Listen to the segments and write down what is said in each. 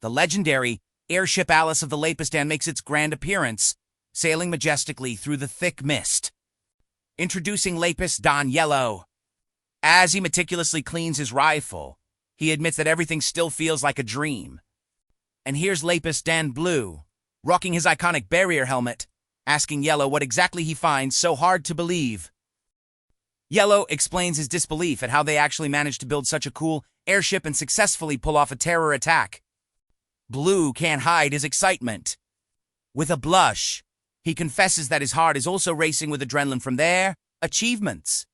the legendary airship Alice of the Lapis Dan makes its grand appearance, sailing majestically through the thick mist. Introducing Lapis Dawn Yellow. As he meticulously cleans his rifle, he admits that everything still feels like a dream. And here's Lapis Dan Blue, rocking his iconic barrier helmet, asking Yellow what exactly he finds so hard to believe. Yellow explains his disbelief at how they actually managed to build such a cool airship and successfully pull off a terror attack. Blue can't hide his excitement. With a blush, he confesses that his heart is also racing with adrenaline from their achievements.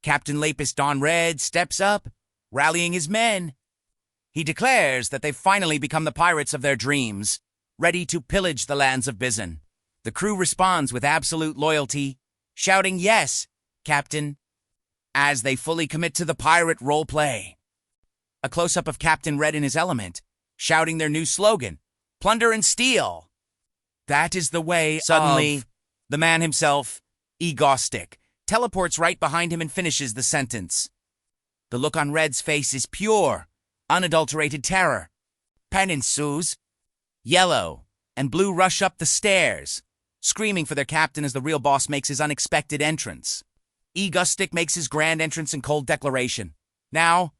Captain Lapis Dawn Red steps up, rallying his men. He declares that they've finally become the pirates of their dreams, ready to pillage the lands of Busan. The crew responds with absolute loyalty, shouting, "Yes, Captain," as they fully commit to the pirate roleplay. A close-up of Captain Red in his element, shouting their new slogan, "Plunder and steal." That is the way. Suddenly, the man himself, Egostic, teleports right behind him and finishes the sentence. The look on Red's face is pure, unadulterated terror. Pen ensues. Yellow and Blue rush up the stairs, screaming for their captain as the real boss makes his unexpected entrance. Egustick makes his grand entrance in cold declaration. "Now,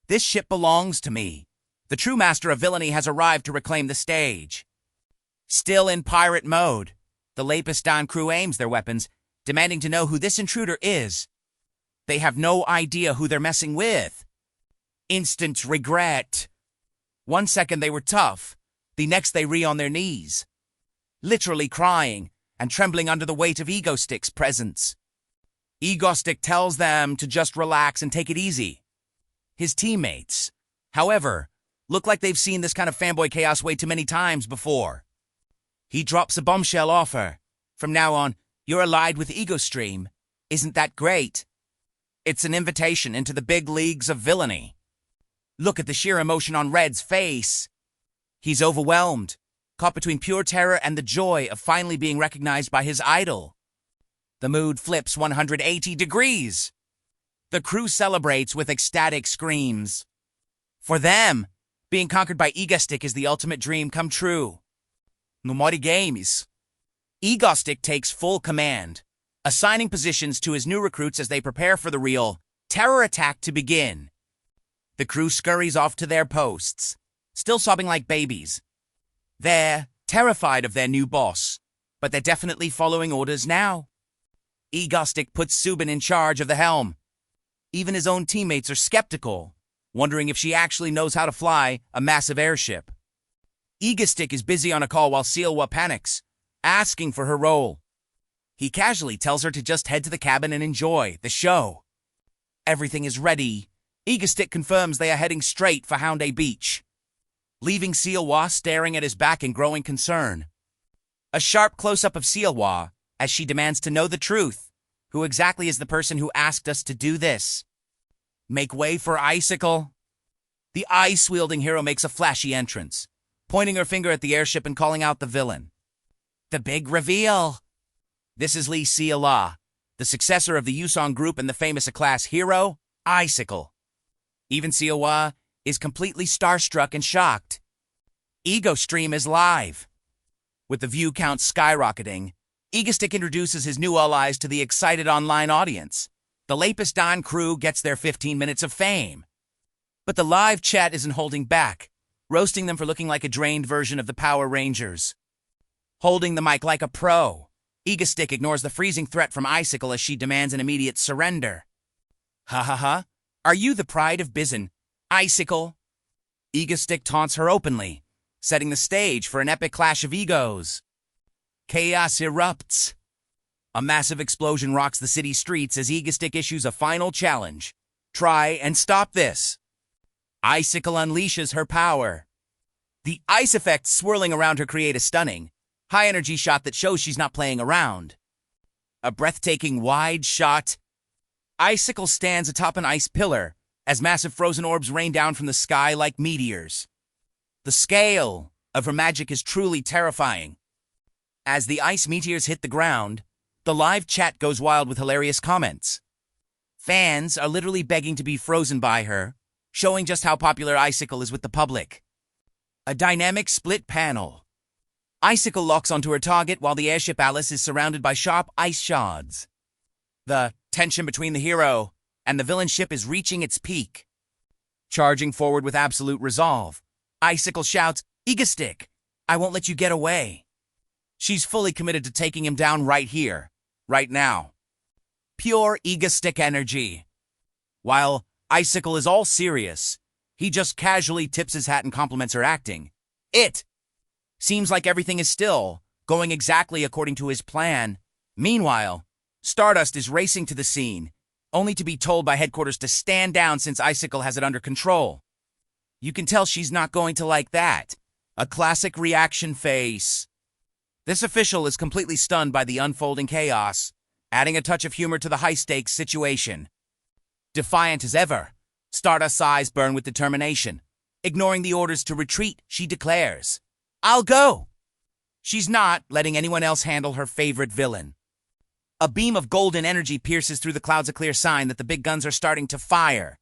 this ship belongs to me. The true master of villainy has arrived to reclaim the stage." Still in pirate mode, the Lapis Dawn crew aims their weapons, demanding to know who this intruder is. They have no idea who they're messing with. Instant regret. 1 second they were tough, the next they ree on their knees, literally crying and trembling under the weight of Egostick's presence. Egostick tells them to just relax and take it easy. His teammates, however, look like they've seen this kind of fanboy chaos way too many times before. He drops a bombshell offer. "From now on, you're allied with Egostream. Isn't that great?" It's an invitation into the big leagues of villainy. Look at the sheer emotion on Red's face. He's overwhelmed, caught between pure terror and the joy of finally being recognized by his idol. The mood flips 180 degrees. The crew celebrates with ecstatic screams. For them, being conquered by Egustick is the ultimate dream come true. No more games. Egustick takes full command, assigning positions to his new recruits as they prepare for the real terror attack to begin. The crew scurries off to their posts, still sobbing like babies. They're terrified of their new boss, but they're definitely following orders now. Egustick puts Subin in charge of the helm. Even his own teammates are skeptical, wondering if she actually knows how to fly a massive airship. Egustick is busy on a call while Sealwa panics, asking for her role. He casually tells her to just head to the cabin and enjoy the show. Everything is ready. Egustick confirms they are heading straight for Hounday Beach, leaving Sealwa staring at his back in growing concern. A sharp close-up of Sealwa as she demands to know the truth. Who exactly is the person who asked us to do this? Make way for Icicle. The ice-wielding hero makes a flashy entrance, pointing her finger at the airship and calling out the villain. The big reveal. This is Lee Seala, the successor of the Yusong group and the famous class hero, Icicle. Even Sealwa is completely starstruck and shocked. Egostream is live. With the view count skyrocketing, Egustick introduces his new allies to the excited online audience. The Lapis Dawn crew gets their 15 minutes of fame. But the live chat isn't holding back, roasting them for looking like a drained version of the Power Rangers. Holding the mic like a pro, Egustick ignores the freezing threat from Icicle as she demands an immediate surrender. "Ha ha ha, are you the pride of Busan, Icicle?" Egustick taunts her openly, setting the stage for an epic clash of egos. Chaos erupts. A massive explosion rocks the city streets as Egustick issues a final challenge. Try and stop this. Icicle unleashes her power. The ice effects swirling around her create a stunning, high-energy shot that shows she's not playing around. A breathtaking wide shot. Icicle stands atop an ice pillar as massive frozen orbs rain down from the sky like meteors. The scale of her magic is truly terrifying. As the ice meteors hit the ground, the live chat goes wild with hilarious comments. Fans are literally begging to be frozen by her, showing just how popular Icicle is with the public. A dynamic split panel. Icicle locks onto her target while the airship Alice is surrounded by sharp ice shards. The tension between the hero and the villain ship is reaching its peak. Charging forward with absolute resolve, Icicle shouts, "Egustick, I won't let you get away." She's fully committed to taking him down right here, right now. Pure Egustick energy. While Icicle is all serious, he just casually tips his hat and compliments her acting. It seems like everything is still going exactly according to his plan. Meanwhile, Stardust is racing to the scene, only to be told by headquarters to stand down since Icicle has it under control. You can tell she's not going to like that. A classic reaction face. This official is completely stunned by the unfolding chaos, adding a touch of humor to the high-stakes situation. Defiant as ever, Stardust's eyes burn with determination. Ignoring the orders to retreat, she declares, "I'll go." She's not letting anyone else handle her favorite villain. A beam of golden energy pierces through the clouds, a clear sign that the big guns are starting to fire.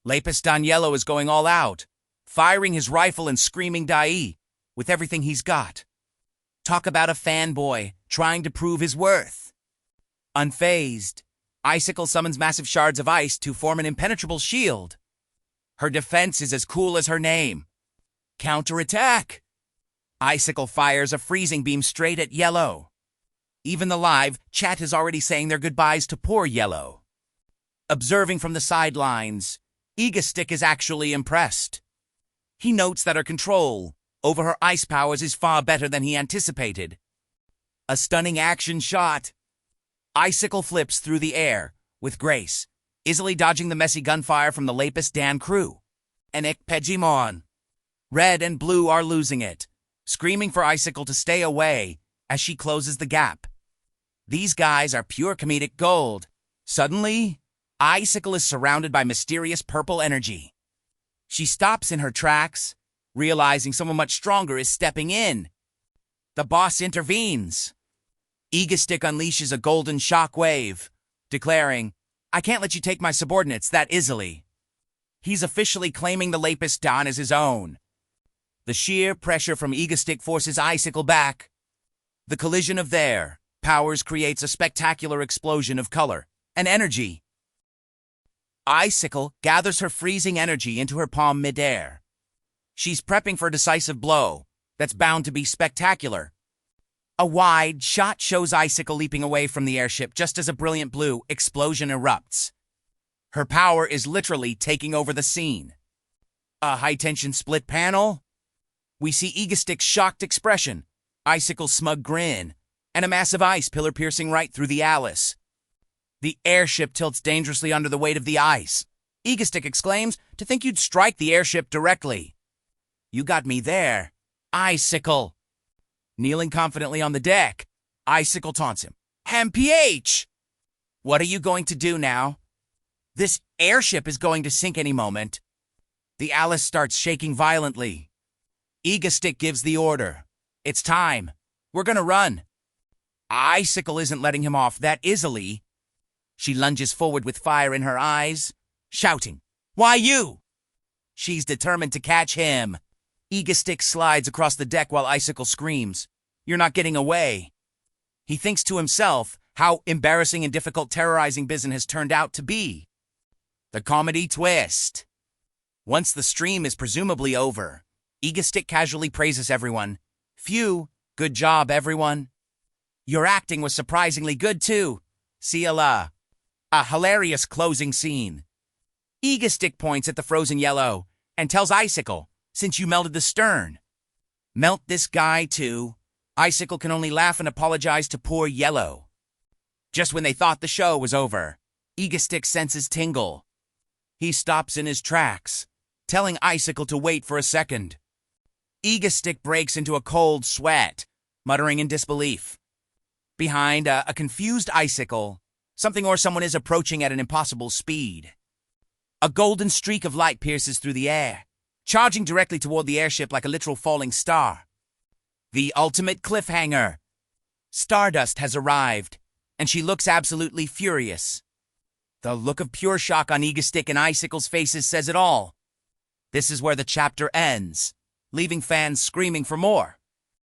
Lapis Dan is going all out, firing his rifle and screaming "Dai" with everything he's got. Talk about a fanboy trying to prove his worth. Unfazed, Icicle summons massive shards of ice to form an impenetrable shield. Her defense is as cool as her name. Counterattack! Icicle fires a freezing beam straight at Yellow. Even the live chat is already saying their goodbyes to poor Yellow. Observing from the sidelines, Egustick is actually impressed. He notes that her control over her ice powers is far better than he anticipated. A stunning action shot. Icicle flips through the air with grace, easily dodging the messy gunfire from the Lapis Dan crew. And Pegimon. Red and blue are losing it, screaming for Icicle to stay away as she closes the gap. These guys are pure comedic gold. Suddenly, Icicle is surrounded by mysterious purple energy. She stops in her tracks, realizing someone much stronger is stepping in. The boss intervenes. Egustick unleashes a golden shockwave, declaring, "I can't let you take my subordinates that easily." He's officially claiming the Lapis Dawn as his own. The sheer pressure from Egustick forces Icicle back. The collision of their powers creates a spectacular explosion of color and energy. Icicle gathers her freezing energy into her palm midair. She's prepping for a decisive blow that's bound to be spectacular. A wide shot shows Icicle leaping away from the airship just as a brilliant blue explosion erupts. Her power is literally taking over the scene. A high-tension split panel. We see Egustick's shocked expression, Icicle's smug grin, and a massive ice pillar piercing right through the Alice. The airship tilts dangerously under the weight of the ice. Egustick exclaims, "To think you'd strike the airship directly." "You got me there, Icicle." Kneeling confidently on the deck, Icicle taunts him, "MPH! What are you going to do now? This airship is going to sink any moment." The Alice starts shaking violently. Egustick gives the order. "It's time. We're gonna run." Icicle isn't letting him off that easily. She lunges forward with fire in her eyes, shouting, "Why you?" She's determined to catch him. Egustick slides across the deck while Icicle screams, "You're not getting away." He thinks to himself how embarrassing and difficult terrorizing Busan has turned out to be. The comedy twist. Once the stream is presumably over, Egustick casually praises everyone. "Phew, good job, everyone. Your acting was surprisingly good, too. See Allah." A hilarious closing scene. Egustick points at the frozen Yellow and tells Icicle, "Since you melted the stern, melt this guy, too." Icicle can only laugh and apologize to poor Yellow. Just when they thought the show was over, Egustick's senses tingle. He stops in his tracks, telling Icicle to wait for a second. Egustick breaks into a cold sweat, muttering in disbelief. Behind a confused Icicle, something or someone is approaching at an impossible speed. A golden streak of light pierces through the air, charging directly toward the airship like a literal falling star. The ultimate cliffhanger. Stardust has arrived, and she looks absolutely furious. The look of pure shock on Egustick and Icicle's faces says it all. This is where the chapter ends. leaving fans screaming for more.